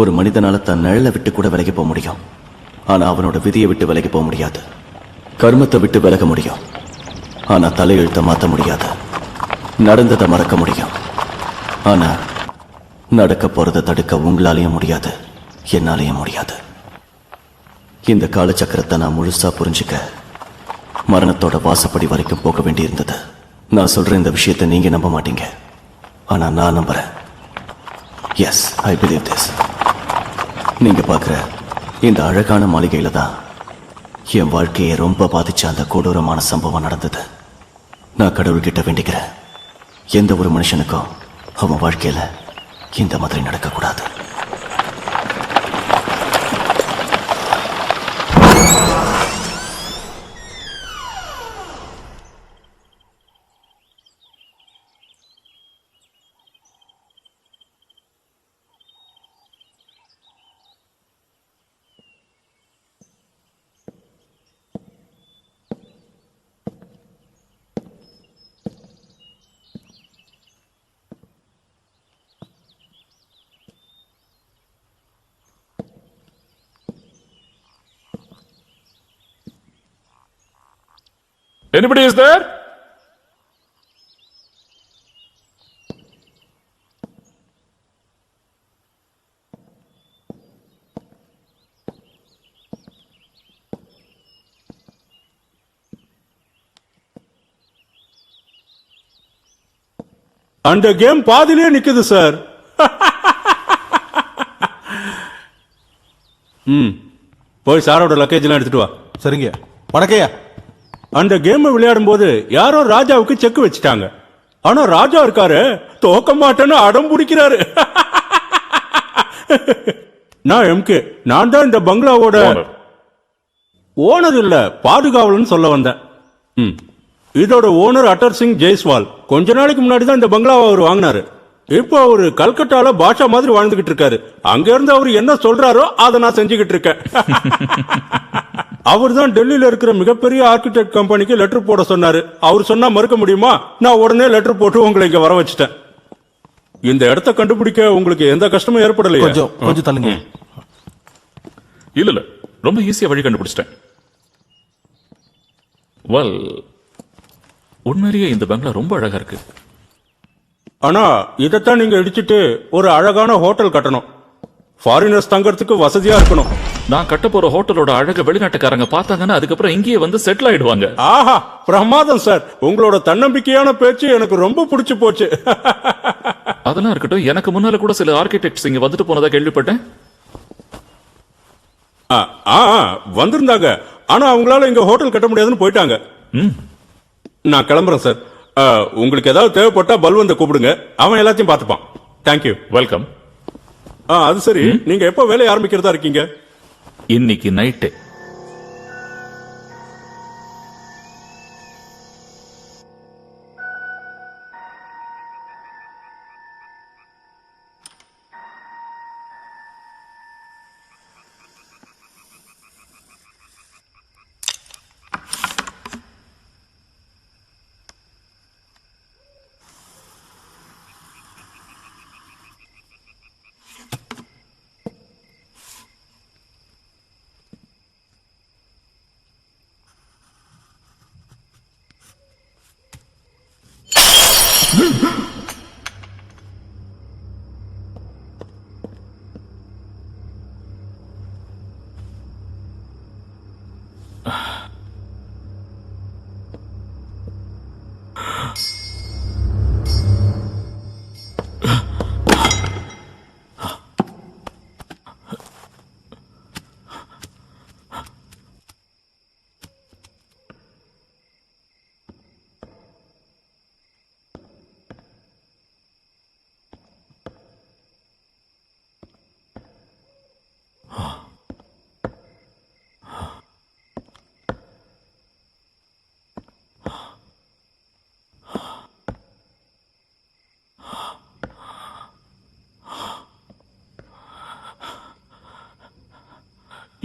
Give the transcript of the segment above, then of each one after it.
ஒரு மனிதனால தன் நிழலை விட்டு கூட விலகி போக முடியும். ஆனா அவனோட விதியை விட்டு விலகி போக முடியாது. கர்மத்தை விட்டு விலக முடியும். ஆனா தலையெழுத்த மாற்ற முடியாது. நடந்ததை மறக்க முடியும். ஆனா நடக்க போறதை தடுக்க உங்களாலேயும் முடியாது, என்னாலேயும் முடியாது. இந்த காலச்சக்கரத்தை நான் முழுசா புரிஞ்சுக்க மரணத்தோட வாசப்படி வரைக்கும் போக வேண்டியிருந்தது. நான் சொல்ற இந்த விஷயத்தை நீங்க நம்ப மாட்டீங்க, ஆனா நான் நம்புறேன். Yes, I believe this. நீங்க பார்க்குற இந்த அழகான மாளிகையில தான் என் வாழ்க்கையை ரொம்ப பாதிச்ச அந்த கொடூரமான சம்பவம் நடந்தது. நான் கடவுள்கிட்ட வேண்டிக்கிறேன், எந்த ஒரு மனுஷனுக்கும் அவன் வாழ்க்கையில இந்த மாதிரி நடக்கக்கூடாது. Anybody is there? அந்த கேம் பாதிலே நிக்குது சார். போய் சாரோட லக்கேஜ் எல்லாம் எடுத்துட்டு வா. சரிங்க. வணக்கையா. அந்த கேம் விளையாடும் போது யாரோ ராஜாவுக்கு செக் வச்சுட்டாங்க. ஆனா ராஜா இருக்காரு, தோக்க மாட்டேன்னு அடம் பிடிக்கிறாரு. நான் எம்கே, நான் தான் இந்த பங்களாவோட ஓனர் இல்ல, பாதுகாவலன்னு சொல்ல வந்தேன். இதோட ஓனர் அட்டர் சிங் ஜெய்ஸ்வால். கொஞ்ச நாளைக்கு முன்னாடி தான் இந்த பங்களாவை அவர் வாங்கினாரு. இப்போ அவரு கல்கட்டால பாஷா மாதிரி வாழ்ந்துகிட்டு இருக்காரு. அங்க இருந்து அவரு என்ன சொல்றாரோ அதை நான் செஞ்சுக்கிட்டு இருக்கேன். அவர் தான் டெல்லியில இருக்கிற மிகப்பெரிய ஆர்கிடெக்ட் கம்பெனிக்கு லெட்டர் போட சொன்னாரு. அவர் சொன்னா மறுக்க முடியுமா? நான் உடனே லெட்டர் போட்டு உங்களை இங்க வர வச்சுட்டேன். இந்த இடத்த கண்டுபிடிக்க உங்களுக்கு எந்த கஷ்டமும் ஏற்படலையா? கொஞ்சம் தள்ளுங்க. இல்ல ரொம்ப ஈஸியா வழி கண்டுபிடிச்சிட்டேன். வெல், உண்மையிலேயே இந்த பங்களா ரொம்ப அழகா இருக்கு. ஆனா இதைத்தான் நீங்க இடிச்சிட்டு ஒரு அழகான ஹோட்டல் கட்டணும். ஃபாரினர்ஸ் தங்கறதுக்கு வசதியா இருக்கணும். நான் கட்ட போற ஹோட்டலோட அழக வெளிநாட்டுக்காரங்க பார்த்தாங்கன்னா அதுக்கப்புறம் இங்கேயே வந்து செட்டில் ஆயிடுவாங்க. ஆஹா, பிரமாதம் சார். உங்களோட தன்னம்பிக்கையான பேச்சு எனக்கு ரொம்ப பிடிச்சு போச்சு. அதெல்லாம் இருக்கட்டும், எனக்கு முன்னால கூட சில ஆர்கிடெக்ட்ஸ் இங்க வந்துட்டு போனதா கேள்விப்பட்டேன். வந்திருந்தாங்க. ஆனா அவங்களால இங்க ஹோட்டல் கட்ட முடியாதுன்னு போயிட்டாங்க. நான் கிளம்புறேன் சார். உங்களுக்கு ஏதாவது தேவைப்பட்டா பல்வந்த கூப்பிடுங்க, அவன் எல்லாத்தையும் பார்த்துப்பான். தேங்க்யூ. வெல்கம். அது சரி, நீங்க எப்ப வேலையை ஆரம்பிக்கிறதா இருக்கீங்க? இன்னைக்கு நைட்டு.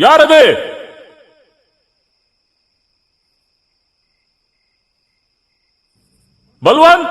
யார் அது? பல்வான்,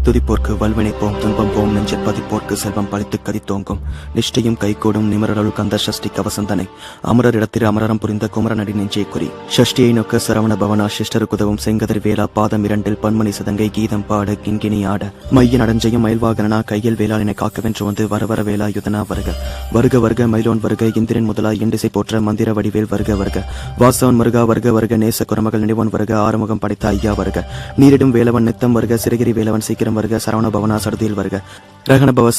துதிப்போர்க்கு வல்வினைப்போம் துன்பம் போம் நெஞ்சில் பதிப்போர்க்கு செல்வம் பழித்து கதித்தோங்கும் நிஷ்டையும் கைகூடும் நிமரருள் கந்த சஷ்டி கவசந்தனை அமரர் இடத்திரு அமரரம் புரிந்த குமரனடி நெஞ்சே குறி ஷஷ்டியை நோக்க சரவண பவனா சிஷ்டருக்கு உதவும் செங்கதிர் வேலா பாதம் இரண்டில் பன்மணி சதங்கை கீதம் பாட கிண்கிணி ஆட மைய நடஞ்சையும் மயில்வாகனா கையில் வேளாளினை காக்கவென்று வந்து வரவர வேலா யுதனா வருக வருக வருக மயிலோன் வருக இந்திரன் முதலா இண்டிசை போற்ற மந்திர வடிவேல் வருக வருக வாசவன் மருகா வருக வருக நேச குரமகள் நினைவன் வருக ஆறுமுகம் படைத்த ஐயா வருக நீரிடும் வேலவன் நித்தம் வருக சிறகிரி வேலவன் சீக்கிரம் வருக சரவண பவனா சடுதியில் வருக ரகண பவச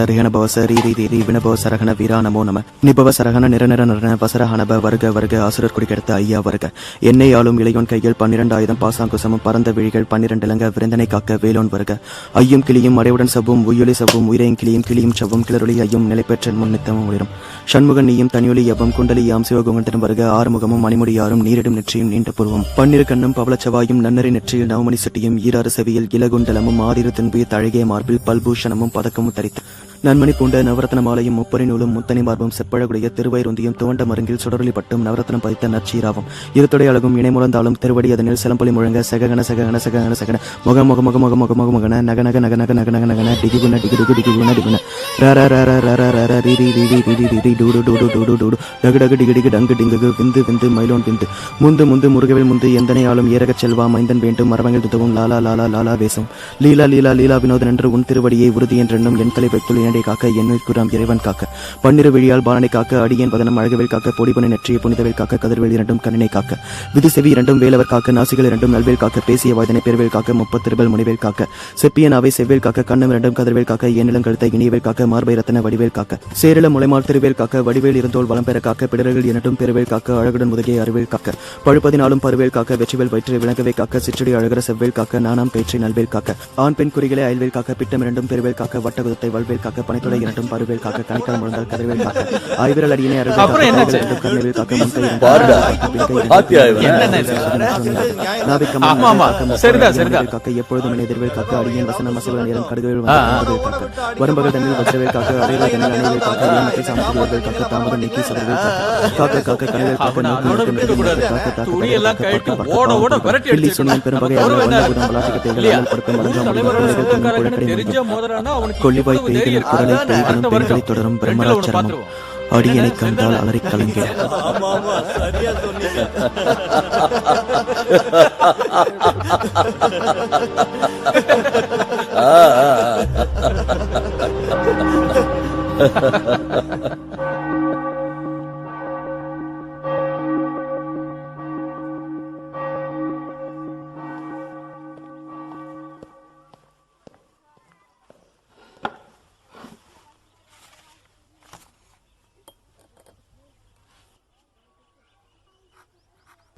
ரிகண பவச ரீ வினபவ சரகண வீரா நமோ நம நிபவ சரகண நிரநிர நிரண வசரஹணப வருக வருக அசுரர் குடிக்கெடுத்த ஐயா வருக என்னை ஆளும் இளையோன் கையில் 12,000 பாசாங்குசமும் பரந்த விழிகள் 12 இலங்க விருந்தனை காக்க வேலோன் வருக ஐயும் கிளியும் அடைவுடன் சவ்வும் உயிரொலி சவ்வும் உயிரையும் கிளியும் சவ்வும் கிளறொலி ஐயும் நிலைப்பெற்ற முன் நித்தமும் உயிரும் ஷண்முகன் நீயும் தனியொலி எவ்வம் குண்டலி யாம் சிவகுங்கன் வருக ஆறுமுகமும் மணிமுடியாரும் நீரிடும் நெற்றியும் நீண்ட புருவம் பன்னிரு கண்ணும் பவளச்சவாயும் நன்னறி நெற்றியில் நவமணி சட்டியும் ஈராறு செவியில் இலகுண்டலமும் ஆதிரு தின்புய தழகிய மார்பில் பல்பூஷணமும் பதக்கமும் தரித்து நன்மணி பூண்ட நவரத்ன மாலையும் முப்பரி நூலும் முத்தனி மார்பும் செப்பழகுடைய திருவயிறுந்தியும் துவண்ட மருங்கில் சுடரொலி பட்டும் நவரத்னம் பதித்த நற்சீராவும் இருத்துடை அழகும் இணைமுழந்தாலும் திருவடி அதனில் சிலம்பொலி முழங்க சககன சககன சககன சகன முக முக முக முக முக முக முகன நக நக நக நக நக நக நகன டிகிகுன டிகிடுகு டிகிகுன டிகுன ர ர ர ர ர ர ர ர ரி ரி ரி ரி ரி ரி ரி டூடு டூடு டூடு டூடு டகு டகு டிகு டிகு டங்கு டிங்குகு விந்து விந்து மயிலோன் விந்து முந்து முந்து முருகவில் முந்து எந்தனையாலும் ஏரகச் செல்வா மைந்தன் வேண்டும் மரபங்கள் துதவும் லாலா லாலா லாலா வேசம் லீலா லீலா லீலா வினோதன் என்று உன் திருவடியை உறுதி என்றென்னும் என் தலை வைத்துள் இனடை காக்க என்னுயிர் குராம் இறைவன் காக்க பன்னிரு விழியால் பாலனை காக்க அடியேன் வதனம் அழகவேல் காக்க பொடிபனை நெற்றிய புனிதவேல் காக்க கதிர்வேல் இரண்டும் கண்ணினை காக்க விதி செவி இரண்டும் வேலவர் காக்க நாசிகள் இரண்டும் நல்வேல் காக்க பேசிய வாய்தனை பெருவேல் காக்க 30 முனிவேல் காக்க செப்பியன் அவை செவ்வேல் காக்க கண்ணம் இரண்டும் கதிர்வேல் காக்க எண்ணிலம் கழுத்த இனியவேல் காக்க மார்பை ரத்தன வடிவேல் காக்க சேரல முளைமால் திருவேல் காக்க வடிவேல் இருந்தோல் வளம் பெற காக்க பிடர்கள் இரண்டும் பெருவேல் காக்க அழகுடன் முதுகை அறிவேல் காக்க பழுப்பதினாலும் பருவேல் காக்க வெற்றிவேல் வயிற்று விளங்கவே காக்க சிற்றடி அழகர செவ்வேல் காக்க நானாம் பேற்றை நல்வேல் காக்க ஆண் பெண் குறிகளை அயல்வேல் காக்க பிட்டம் இரண்டும் பெருவேல் காக்க வட்டகுதத்தை வல்வேல் காக்க காக்க பனைத்தொடை இரண்டும் பருவேல் காக்க கணைக்கால் முழந்தால் கதிர்வேல் காக்க ஆய்விரல் அடியினை அருள் அப்புறம் என்னாச்சு? கண்ணில் காக்க காக்க எப்பொழுதும் எதிர்வேல் காக்க அடியின் வசனம் மசவல் நேரம் கடுகுவேல் காக்க வரும்பகல் தண்ணில் வஜ்ரவேல் காக்க அடைவேல் தண்ணில் அணைவேல் காக்க இளமத்தை சாமத்தில் காக்க தாமதம் நீக்கி சதவேல் காக்க காக்க கனவேல் காக்க கொல்லிவாய் பெய்களின் குரலை பெய்களும் பெண்களை தொடரும் பிரம்மராட்சரமும் அடியனை கண்டால் அலறி கலங்கிட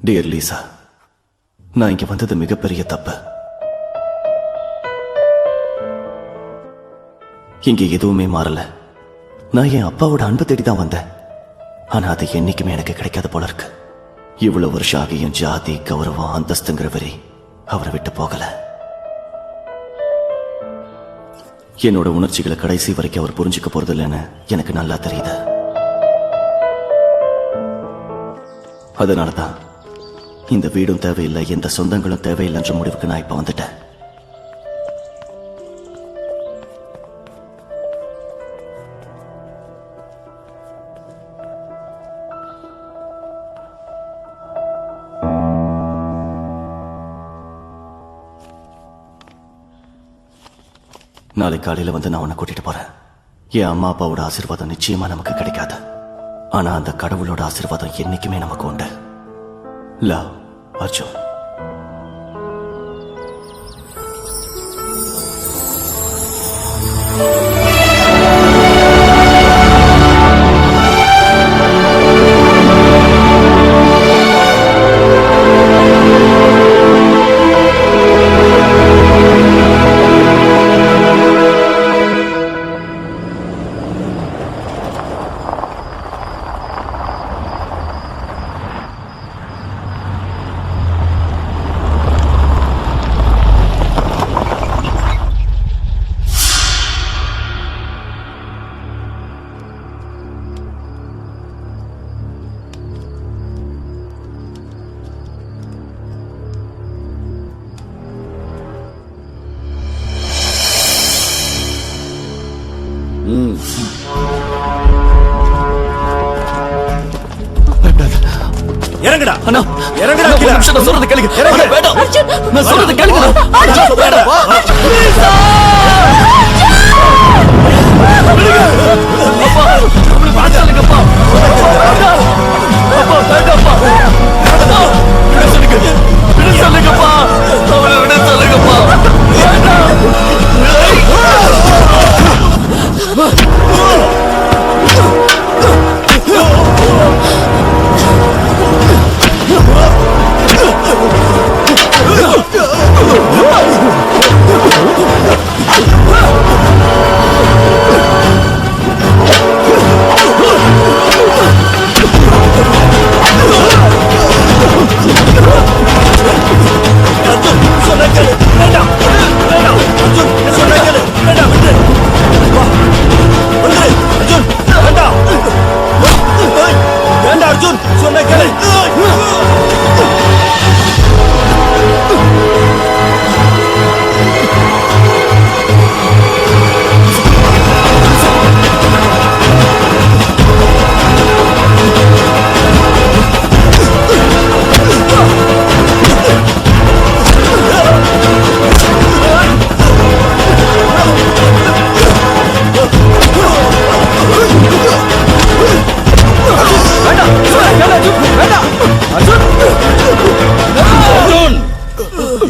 டியர் லீசா, நான் இங்க வந்தது மிகப்பெரிய தப்பு. இங்க எதுவுமே மாறல. நான் என் அப்பாவோட அன்பை தேடி தான் வந்தேன். ஆனா அது என்னைக்குமே எனக்கு கிடைக்காத போல இருக்கு. இவ்வளவு வருஷம் ஆகியும் ஜாதி, கௌரவம், அந்தஸ்துங்கிற வரி அவரை விட்டு போகல. என்னோட உணர்ச்சிகளை கடைசி வரைக்கும் அவர் புரிஞ்சுக்க போறது இல்லைன்னு எனக்கு நல்லா தெரியுது. அதனாலதான் இந்த வீடும் தேவையில்லை, எந்த சொந்தங்களும் தேவையில்லைன்ற முடிவுக்கு நான் இப்ப வந்துட்டேன். நாளை காலையில வந்து நான் உன்னை கூட்டிட்டு போறேன். என் அம்மா அப்பாவோட ஆசீர்வாதம் நிச்சயமா நமக்கு கிடைக்காது. ஆனா அந்த கடவுளோட ஆசீர்வாதம் என்னைக்குமே நமக்கு உண்டு. லவ், அர்ஜுன். இறங்குடா அண்ணா, இறங்குடா ஒரு கீழே. நிமிஷம் நான் சொல்றது கேளுங்க. இறங்கு. அண்ணா, வேண்டாம். நான் சொல்றது கேளுங்க. அர்ஜுன், வேண்டாம். அப்பா, இப்படி பார்த்தாலுங்கப்பா. அப்பா, வேண்டாம்ப்பா. அப்பா, விட சொல்லுங்க. விட சொல்லுங்கப்பா. அவனை விட சொல்லுங்கப்பா. வேண்டாம். அர்ஜுன் சொன்ன கேளு.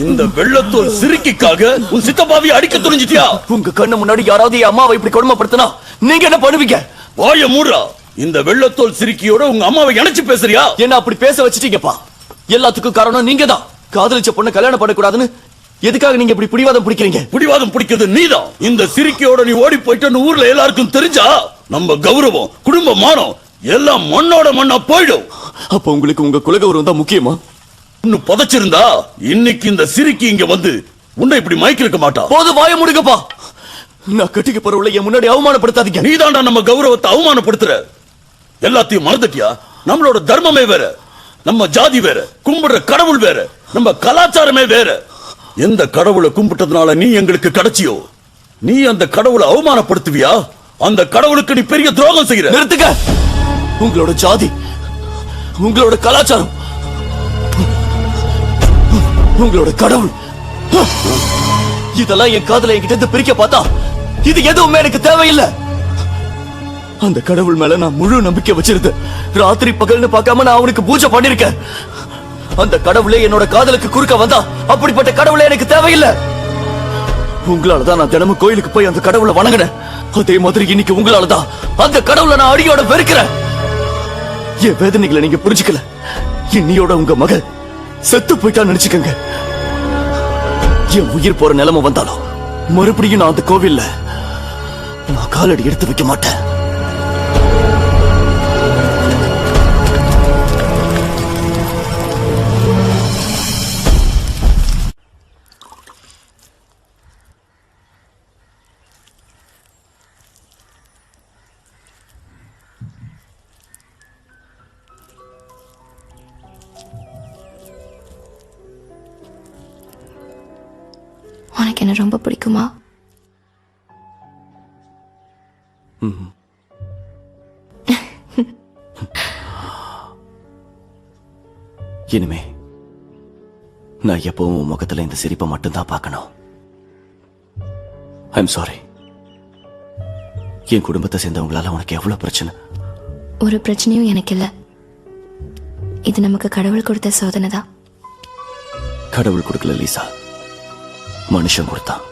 இந்த வெள்ளத்தோல் சிரிக்கிக்காக உன் சித்தப்பாவியை அடிக்க துணிஞ்சிட்டியா? உங்க கண்ணு முன்னாடி யாராவது என் அம்மாவை இப்படி கொடுமைப்படுத்தினா நீங்க என்ன பண்ணுவீங்க? வாய மூடுறா. இந்த வெள்ளத்தோல் சிரிக்கியோட உங்க அம்மாவை இணைச்சு பேசுறியா? என்ன அப்படி பேச வச்சிட்டீங்கப்பா. எல்லாத்துக்கும் காரணம் நீங்க தான். காதலிச்ச பொண்ணு கல்யாணம் பண்ணக்கூடாதுன்னு எதுக்காக நீங்க இப்படி பிடிவாதம் பிடிக்கிறீங்க? பிடிவாதம் பிடிக்கிறது நீதான். இந்த சிரிக்கையோட நீ ஓடி போயிட்டு ஊர்ல எல்லாருக்கும் தெரிஞ்சா நம்ம கௌரவம், குடும்ப மானம் எல்லாம் மண்ணோட மண்ணா போயிடும். அப்ப உங்களுக்கு உங்க குலகௌரவம் தான் முக்கியமா? இன்னும் புதைச்சிருந்தா இன்னைக்கு இந்த சிரிக்கி இங்க வந்து உன்னை இப்படி மயக்கிருக்க மாட்டா. போது வாய முடுங்கப்பா. நான் கட்டிக்க போறவளை என் முன்னாடி அவமானப்படுத்தாதீங்க. நீதான்டா நம்ம கௌரவத்தை அவமானப்படுத்துற. எல்லாத்தையும் மறந்துட்டியா? நம்மளோட தர்மமே வேற, நம்ம ஜாதி வேற, கும்பிடுற கடவுள் வேற, நம்ம கலாச்சாரமே வேற. எந்த கடவுளை கும்பிட்டதுனால நீ எங்களுக்கு கிடைச்சியோ, நீ அந்த கடவுளை அவமானப்படுத்துவியா? அந்த கடவுளுக்கு நீ பெரிய துரோகம் செய்யற. நிறுத்துங்க. உங்களோட ஜாதி, உங்களோட கலாச்சாரம், உங்களோட கடவுள், இதெல்லாம் என் காதல என்கிட்ட இருந்து பிரிக்க பார்த்தா இது எதுவுமே எனக்கு தேவையில்லை. அந்த கடவுள் மேல நான் முழு நம்பிக்கை வச்சிருந்தேன். ராத்திரி பகல்னு பார்க்காம நான் அவனுக்கு பூஜை பண்ணிருக்கேன். அந்த கடவுளே என்னோட காதலுக்கு குறுக்க வந்தா அப்படிப்பட்ட கடவுளே எனக்கு தேவையில்லை. உங்களாலதான் நான் தினமும் கோயிலுக்கு போய் அந்த கடவுளை வணங்கினேன். அதே மாதிரி இன்னைக்கு உங்களாலதான் அந்த கடவுளை நான் அடியோட வெறுக்கிறேன். என் வேதனைகளை நீங்க புரிஞ்சுக்கல. இன்னியோட உங்க மகள் செத்து போயிட்டா நினைச்சுக்கங்க. என் உயிர் போற நிலைமை வந்தாலும் மறுபடியும் நான் அந்த கோவில்ல நான் காலடி எடுத்து வைக்க மாட்டேன். உனக்கு என்ன ரொம்ப பிடிக்குமா? இனிமே நான் எப்பவும் உன் முகத்துல இந்த சிரிப்பை மட்டும்தான் பார்க்கணும். I'm sorry. என் குடும்பத்தை சேர்ந்தவங்களால உனக்கு எவ்வளவு பிரச்சனை? ஒரு பிரச்சனையும் எனக்கு இல்ல. இது நமக்கு கடவுள் கொடுத்த சோதனை தான். கடவுள் கொடுக்கல லீசா, மனுஷன் கொடுத்தான்.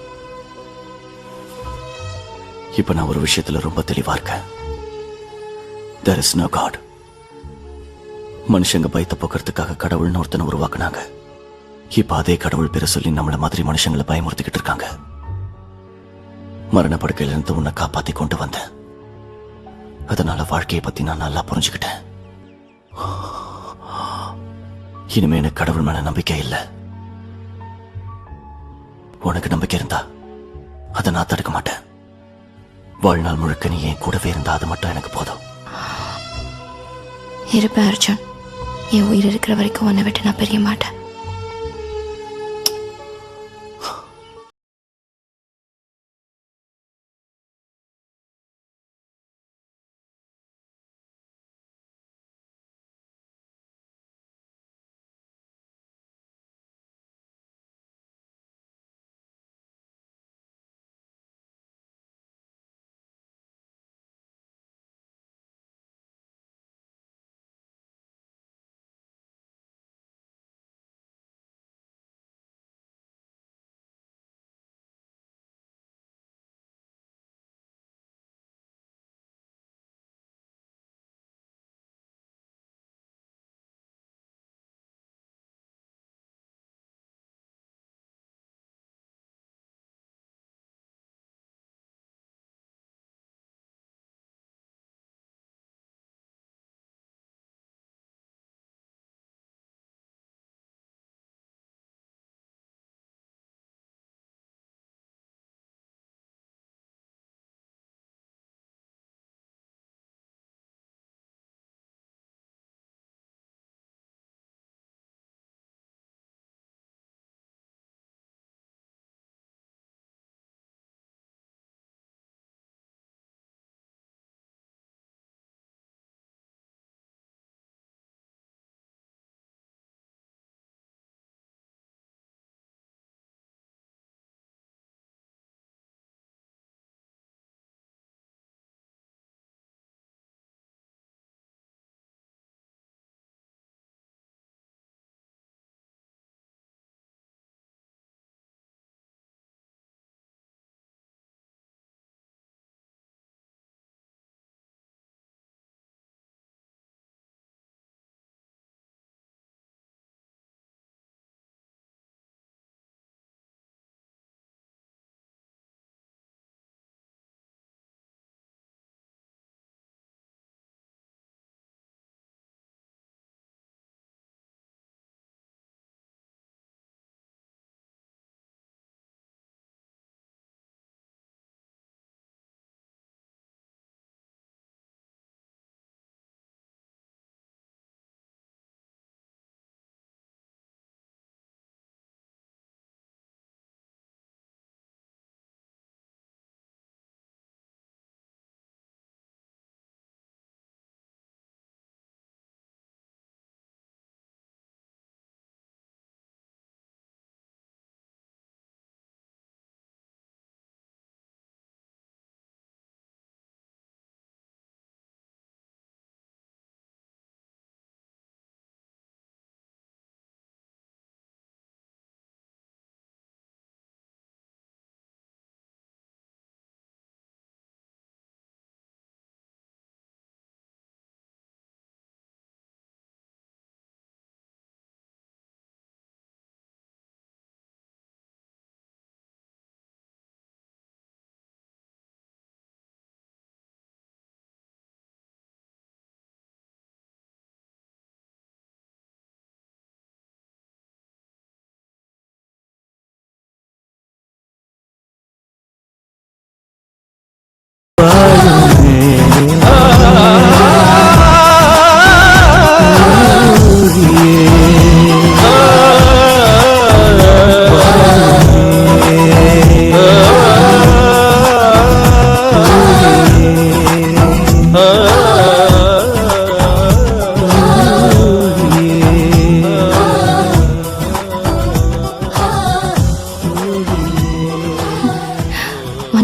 இப்ப நான் ஒரு விஷயத்துல ரொம்ப தெளிவா இருக்கேன். There is no God. மனுஷங்க பயத்தை போக்குறதுக்காக கடவுள்னு ஒருத்தனை உருவாக்குனாங்க. இப்ப அதே கடவுள் பேரை சொல்லி நம்மள மாதிரி மனுஷங்களை பயமுறுத்திக்கிட்டு இருக்காங்க. மரண படுக்கையில இருந்து உன்னை காப்பாத்தி கொண்டு வந்தேன். அதனால வாழ்க்கையை பத்தி நான் நல்லா புரிஞ்சுக்கிட்டேன். இனிமே எனக்கு கடவுள் மேல நம்பிக்கை இல்லை. உனக்கு நம்பிக்கை இருந்தா அதை நான் தடுக்க மாட்டேன். வாழ்நாள் முழுக்க நீ என் கூடவே இருந்தா அது மட்டும் எனக்கு போதும். இருப்பேன் அர்ஜுன். என் உயிர் இருக்கிற வரைக்கும் உன்னை விட்டு நான் பிரிய மாட்டேன்.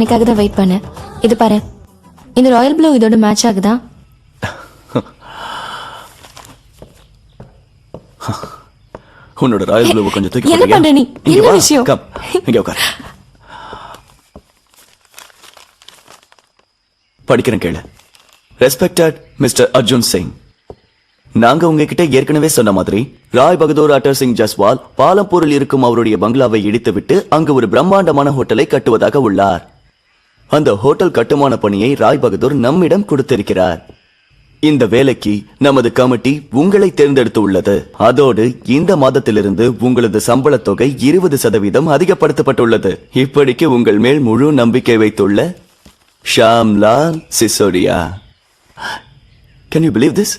எனக்காக தான் வெயிட் பண்ண. இது பாரு, இந்த ராயல் ப்ளூ இதோட மேட்ச் ஆகுதா? உன்னோட ராயல் ப்ளூவை கொஞ்சம் தூக்கி என்ன போடுறியா? பண்ற நீ? இங்க என்ன வா. விஷயம்? Come. இங்க உட்கார். படிக்கிறேன் கேளு. ரெஸ்பெக்டட் மிஸ்டர் அர்ஜுன் சிங், நாங்க உங்ககிட்ட ஏற்கனவே சொன்ன மாதிரி ராய் பகதூர் அட்டர் சிங் ஜஸ்வால் பாலம்பூரில் இருக்கும் அவருடைய பங்களாவை இடித்துவிட்டு அங்கு ஒரு பிரம்மாண்டமான ஹோட்டலை கட்டுவதாக உள்ளார். அந்த ஹோட்டல் கட்டுமான பணியை ராய் பகதூர் நம்மிடம் கொடுத்திருக்கிறார். இந்த வேலைக்கு நமது கமிட்டி உங்களை தேர்ந்தெடுத்து உள்ளது. அதோடு இந்த மாதத்திலிருந்து உங்களது சம்பள தொகை 20% அதிகப்படுத்தப்பட்டுள்ளது. இப்படிக்கு உங்கள் மேல் முழு நம்பிக்கை வைத்துள்ள Shamlal Sisodia. Can you believe this?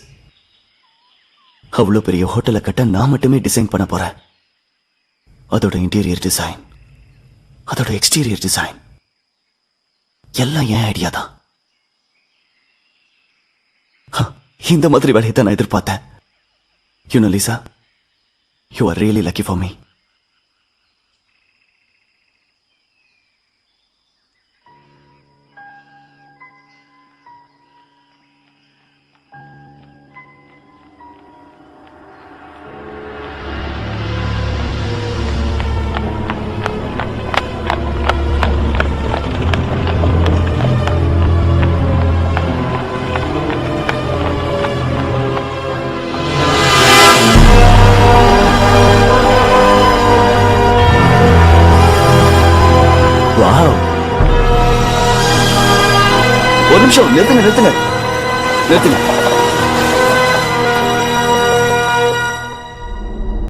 அவ்வளவு பெரிய ஹோட்டலை கட்ட நான் மட்டுமே டிசைன் பண்ண போறேன். அதோட இன்டீரியர் டிசைன், அதோட எக்ஸ்டீரியர் டிசைன் எல்லாம் என் ஐடியா தான். இந்த மாதிரி வேலையை தான் நான் எதிர்பார்த்தேன். You know, Lisa, you are really lucky for me. Wow. ஒரு நிமிஷம் நிறுத்துங்க.